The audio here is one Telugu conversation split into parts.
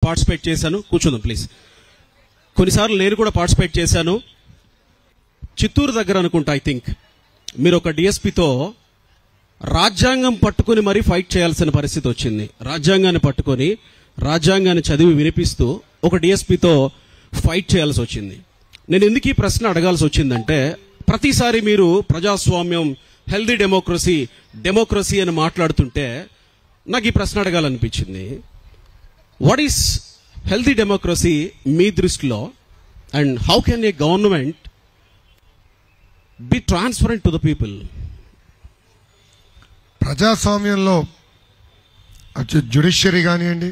పార్టిసిపేట్ చేశాను. కూర్చుందాం ప్లీజ్. కొన్నిసార్లు నేను కూడా పార్టిసిపేట్ చేశాను. చిత్తూరు దగ్గర అనుకుంటా, ఐ థింక్ మీరు ఒక డిఎస్పీతో రాజ్యాంగం పట్టుకుని మరీ ఫైట్ చేయాల్సిన పరిస్థితి వచ్చింది. రాజ్యాంగాన్ని పట్టుకొని రాజ్యాంగాన్ని చదివి వినిపిస్తూ ఒక డిఎస్పీతో ఫైట్ చేయాల్సి వచ్చింది. నేను ఎందుకు ఈ ప్రశ్న అడగాల్సి వచ్చిందంటే, ప్రతిసారి మీరు ప్రజాస్వామ్యం, హెల్దీ డెమోక్రసీ అని మాట్లాడుతుంటే నాకు ఈ ప్రశ్న అడగాలనిపించింది. వాట్ ఈస్ హెల్దీ డెమోక్రసీ మీ దృష్టిలో, and how can A government be transparent to the people? ప్రజాస్వామ్యంలో జ్యుడిషియరీ కానివ్వండి,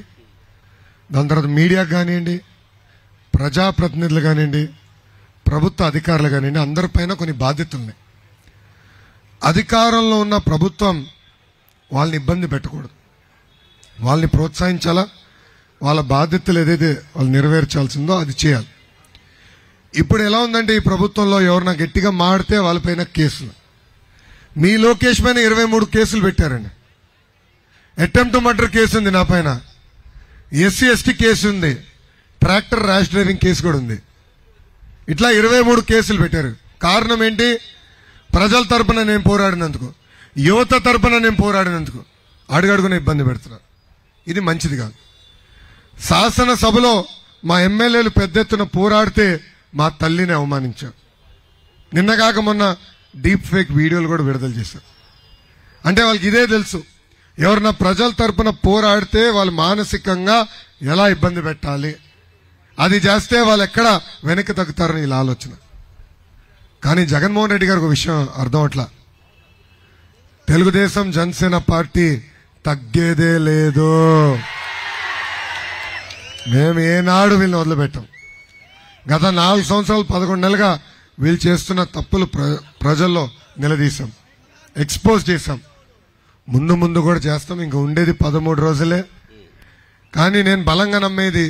దాని తర్వాత మీడియా కానివ్వండి, ప్రజాప్రతినిధులు కానివ్వండి, ప్రభుత్వ అధికారులు కానివ్వండి, అందరిపైన కొన్ని బాధ్యతలు ఉన్నాయి. అధికారంలో ఉన్న ప్రభుత్వం వాళ్ళని ఇబ్బంది పెట్టకూడదు, వాళ్ళని ప్రోత్సహించాలా, వాళ్ళ బాధ్యతలు ఏదైతే వాళ్ళు నెరవేర్చాల్సిందో అది చేయాలి. ఇప్పుడు ఎలా ఉందంటే ఈ ప్రభుత్వంలో ఎవరన్నా గట్టిగా మాడితే వాళ్ళపైన కేసులు. మీ లోకేష్ పైన 23 కేసులు పెట్టారండి. అటెంప్ట్ మర్డర్ కేసు ఉంది నా పైన, SC/ST కేసు ఉంది, ట్రాక్టర్ ర్యాష్ డ్రైవింగ్ కేసు కూడా ఉంది. ఇట్లా 23 కేసులు పెట్టారు. కారణం ఏంటి? ప్రజల తరపున నేను పోరాడినందుకు, యువత తరపున నేను పోరాడినందుకు అడుగడుగున ఇబ్బంది పెడుతున్నారు. ఇది మంచిది కాదు. శాసనసభలో మా ఎమ్మెల్యేలు పెద్ద ఎత్తున పోరాడితే మా తల్లిని అవమానించారు. నిన్నగాక మొన్న డీప్ ఫేక్ వీడియోలు కూడా విడుదల చేశారు. అంటే వాళ్ళకి ఇదే తెలుసు, ఎవరన్నా ప్రజల తరపున పోరాడితే వాళ్ళు మానసికంగా ఎలా ఇబ్బంది పెట్టాలి, అది చేస్తే వాళ్ళు ఎక్కడ వెనక్కి తగ్గుతారని ఇలా ఆలోచన. కానీ జగన్మోహన్ రెడ్డి గారికి ఒక విషయం అర్థం అవట్లా, తెలుగుదేశం జనసేన పార్టీ తగ్గేదే లేదు. మేము ఏనాడు వీళ్ళని వదిలిపెట్టాం. గత 4 సంవత్సరాలు 11 నెలలుగా వీళ్ళు చేస్తున్న తప్పులు ప్రజల్లో నిలదీశాం, ఎక్స్పోజ్ చేశాం. ముందు కూడా చేస్తాం. ఇంకా ఉండేది 13 రోజులే. కానీ నేను బలంగా నమ్మేది,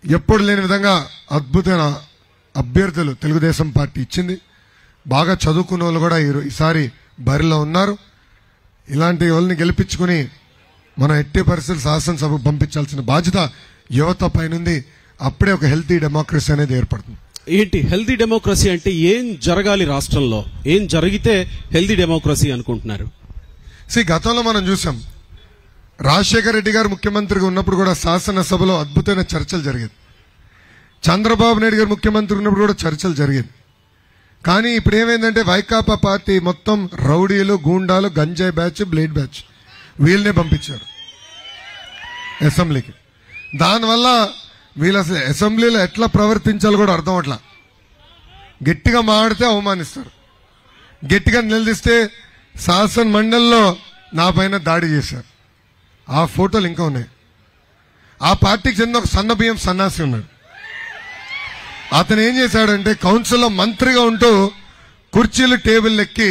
ఎప్పుడు లేని విధంగా అద్భుతమైన అభ్యర్థులు తెలుగుదేశం పార్టీ ఇచ్చింది. బాగా చదువుకున్న వాళ్ళు కూడా ఈసారి బరిలో ఉన్నారు. ఇలాంటి వాళ్ళని గెలిపించుకుని మనం ఎట్టి పరిస్థితులు శాసనసభకు పంపించాల్సిన బాధ్యత యువత పైనుంది. అప్పుడే ఒక హెల్తీ డెమోక్రసీ అనేది ఏర్పడుతుంది. ఏంటి హెల్తీ డెమోక్రసీ అంటే? ఏం జరగాలి రాష్ట్రంలో? ఏం జరిగితే హెల్తీ డెమోక్రసీ అనుకుంటున్నారు? గతంలో మనం చూసాం, రాజశేఖర రెడ్డి గారు ముఖ్యమంత్రిగా ఉన్నప్పుడు కూడా శాసనసభలో అద్భుతమైన చర్చలు జరిగేది. చంద్రబాబు నాయుడు గారు ముఖ్యమంత్రి ఉన్నప్పుడు కూడా చర్చలు జరిగేది. కానీ ఇప్పుడు ఏమైందంటే వైకాపా పార్టీ మొత్తం రౌడీలు, గూండాలు, గంజాయి బ్యాచ్, బ్లేడ్ బ్యాచ్ వీళ్ళనే పంపించారు అసెంబ్లీకి. దానివల్ల వీళ్ళు అసలు అసెంబ్లీలో ఎట్లా ప్రవర్తించాలో కూడా అర్థం అవట్లా. గట్టిగా మాడితే అవమానిస్తారు, గట్టిగా నిలదీస్తే శాసన మండలిలో నా పైన దాడి చేశారు. ఆ ఫోటోలు ఇంకా ఉన్నాయి. ఆ పార్టీకి చెందిన ఒక సన్న బియ్యం సన్నాసి ఉన్నాడు. అతను ఏం చేశాడంటే కౌన్సిల్లో మంత్రిగా ఉంటూ కుర్చీలు టేబుల్ ఎక్కి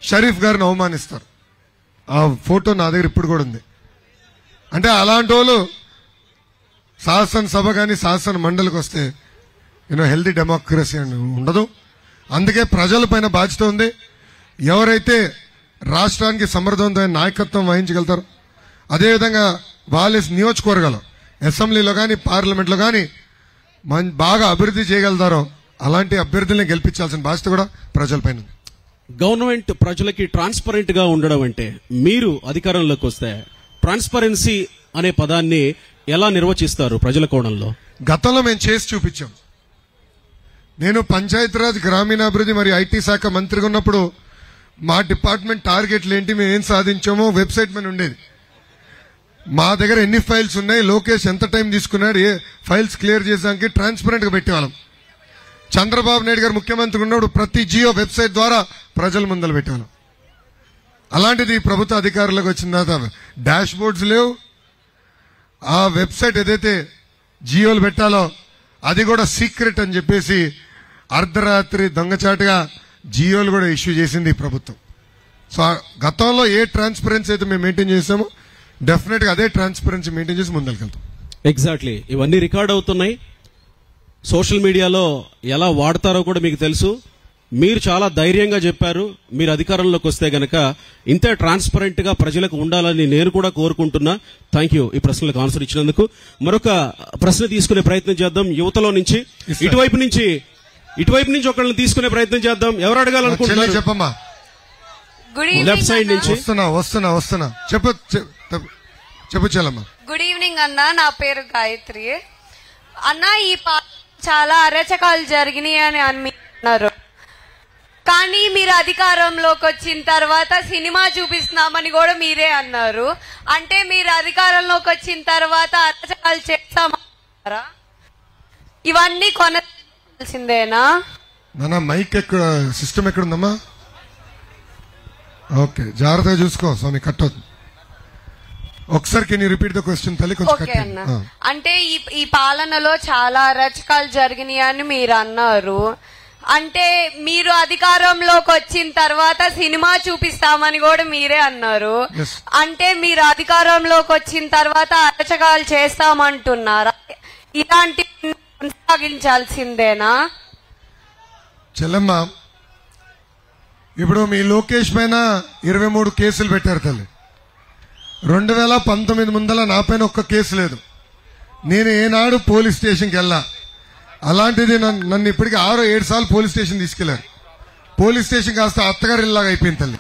షరీఫ్ గారిని అవమానిస్తారు. ఆ ఫోటో నా దగ్గర ఇప్పుడు కూడా ఉంది. అంటే అలాంటి వాళ్ళు శాసనసభ కానీ శాసన మండలికి వస్తే హెల్తీ డెమోక్రసీ అని ఉండదు. అందుకే ప్రజల పైన బాధ్యత ఉంది. ఎవరైతే రాష్ట్రానికి సమర్థవంతమైన నాయకత్వం వహించగలుగుతారో, అదేవిధంగా వాళ్ళ నియోజకవర్గాలు అసెంబ్లీలో కానీ పార్లమెంట్లో కానీ బాగా అభివృద్ధి చేయగలుగుతారో అలాంటి అభ్యర్థుల్ని గెలిపించాల్సిన బాధ్యత కూడా ప్రజలపైన ఉంది. గవర్నమెంట్ ప్రజలకి ట్రాన్స్పరెంట్ గా ఉండడం అంటే, మీరు అధికారంలోకి వస్తే ట్రాన్స్పరెన్సీ అనే పదాన్ని ఎలా నిర్వచిస్తారు ప్రజల కోణంలో? గతంలో మేము చేసి చూపించాం. నేను పంచాయతీరాజ్, గ్రామీణాభివృద్ధి మరియు ఐటీ శాఖ మంత్రిగా ఉన్నప్పుడు మా డిపార్ట్మెంట్ టార్గెట్లు ఏంటి, మేము ఏం సాధించామో వెబ్సైట్ మీద ఉండేది. మా దగ్గర ఎన్ని ఫైల్స్ ఉన్నాయి, లోకేష్ ఎంత టైం తీసుకున్నాడు, ఏ ఫైల్స్ క్లియర్ చేసానికి ట్రాన్స్పరెంట్ గా పెట్టేవాళ్ళం. చంద్రబాబు నాయుడు గారు ముఖ్యమంత్రి ఉన్నప్పుడు ప్రతి జియో వెబ్సైట్ ద్వారా ప్రజల ముందలు పెట్టేవాళ్ళం. అలాంటిది ప్రభుత్వ అధికారులకు వచ్చిన తర్వాత డాష్ బోర్డ్స్ లేవు. ఆ వెబ్సైట్ ఏదైతే జియోలు పెట్టాలో అది కూడా సీక్రెట్ అని చెప్పేసి అర్ధరాత్రి దొంగచాటుగా జియోలు కూడా ఇష్యూ చేసింది ఈ ప్రభుత్వం. సో గతంలో ఏ ట్రాన్స్పరెన్సీ అయితే మేము మెయింటైన్ చేసామో డెఫినెట్ గా అదే ట్రాన్స్పరెన్సీ మెయింటైన్ చేసి ముందరికెళ్తాం. ఎగ్జాక్ట్లీ. ఇవన్నీ రికార్డ్ అవుతున్నాయి. సోషల్ మీడియాలో ఎలా వాడతారో కూడా మీకు తెలుసు. మీరు చాలా ధైర్యంగా చెప్పారు. మీరు అధికారంలోకి వస్తే గనక ఇంత ట్రాన్స్పరెంట్ గా ప్రజలకు ఉండాలని నేను కూడా కోరుకుంటున్నా. థ్యాంక్ యూ ఈ ప్రశ్నలకు ఆన్సర్ ఇచ్చినందుకు. మరొక ప్రశ్న తీసుకునే ప్రయత్నం చేద్దాం యువతలో నుంచి. ఇటువైపు నుంచి ఒకళ్ళని తీసుకునే ప్రయత్నం చేద్దాం. ఎవరు అడగాలనుకుంటున్నారు? చెప్పమ్మా. లెఫ్ట్ సైడ్ నుంచి. వస్తున్నా చెప్పు చెల్లమ్మా. గుడ్ ఈవినింగ్ అన్న, నా పేరు గాయత్రి. అన్న, ఈ చాలా అరచకాలు జరిగినాయి అని అన్నారు, కానీ మీరు అధికారంలోకి వచ్చిన తర్వాత సినిమా చూపిస్తున్నామని కూడా మీరే అన్నారు. అంటే మీరు అధికారంలోకి వచ్చిన తర్వాత అరచకాలు చేస్తామన్నారా? ఇవన్నీ కొనసాగాల్సిందేనా? నాన్న మైక్ ఎక్కడ, సిస్టమ్ ఎక్కడుందమ్మా? ఓకే, జాగ్రత్తగా చూసుకో స్వామి, కట్ అవుతుంది. ఒకసారి can you repeat the question తల్లి? ఓకే అన్న. అంటే ఈ పాలనలో చాలా అరాచకాలు జరిగినాయి అని మీరు అన్నారు. అంటే మీరు అధికారంలోకి వచ్చిన తర్వాత సినిమా చూపిస్తామని కూడా మీరే అన్నారు. అంటే మీరు అధికారంలోకి వచ్చిన తర్వాత అరాచకాలు చేస్తామంటున్నారా? ఇలాంటి కొనసాగించాల్సిందేనా? చెల్లమ్మ, ఇప్పుడు మీ లోకేష్ పైన 23 కేసులు పెట్టారు తల్లి. 2019 ముందల నా పైన ఒక్క కేసు లేదు. నేను ఏనాడు పోలీస్ స్టేషన్కి వెళ్ళా. అలాంటిది నన్ను ఇప్పటికీ 6-7 సార్లు పోలీస్ స్టేషన్ తీసుకెళ్లారు. పోలీస్ స్టేషన్ కాస్త అత్తగారిలాగా అయిపోయింది తల్లి.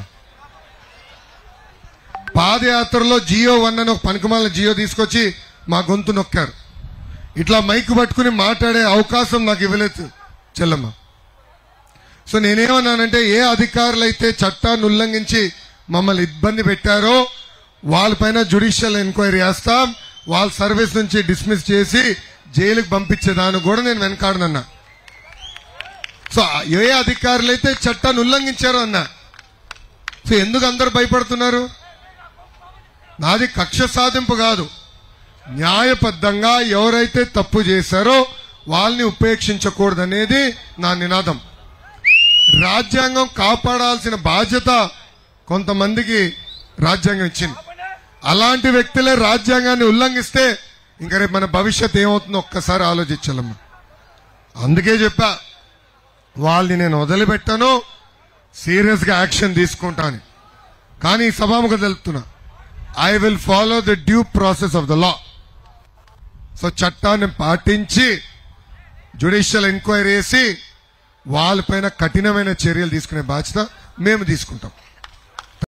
పాదయాత్రలో జియో 1 అని ఒక పనికిమాల జియో తీసుకొచ్చి మా గొంతు నొక్కారు. ఇట్లా మైక్ పట్టుకుని మాట్లాడే అవకాశం నాకు ఇవ్వలేదు చెల్లమ్మ. సో నేనేమన్నానంటే, ఏ అధికారులు అయితే చట్టాన్ని ఉల్లంఘించి మమ్మల్ని ఇబ్బంది పెట్టారో వాళ్ళపైన జ్యుడిషియల్ ఎంక్వైరీ చేస్తాం, వాళ్ళ సర్వీస్ నుంచి డిస్మిస్ చేసి జైలుకి పంపించేదాన్ని కూడా నేను వెనకాడనన్నా. సో ఏ అధికారులు అయితే చట్టాన్ని ఉల్లంఘించారో అన్నా. సో ఎందుకు అందరు భయపడుతున్నారు? నాది కక్ష సాధింపు కాదు. న్యాయబద్ధంగా ఎవరైతే తప్పు చేశారో వాళ్ళని ఉపేక్షించకూడదనేది నా నినాదం. రాజ్యాంగం కాపాడాల్సిన బాధ్యత కొంతమందికి రాజ్యాంగం ఇచ్చింది. అలాంటి వ్యక్తులే రాజ్యాంగాన్ని ఉల్లంఘిస్తే ఇంకా రేపు మన భవిష్యత్ ఏమవుతుందో ఒక్కసారి ఆలోచించాలమ్మా. అందుకే చెప్పా, వాళ్ళని నేను వదిలిపెట్టాను, సీరియస్ గా యాక్షన్ తీసుకుంటాను. కానీ సభాముఖం తెలుపుతున్నా, I will follow the due process of the law. So చట్టాన్ని పాటించి జ్యుడిషియల్ ఎంక్వైరీ చేసి వాళ్ళపైన కఠినమైన చర్యలు తీసుకునే బాధ్యత మేము తీసుకుంటాం.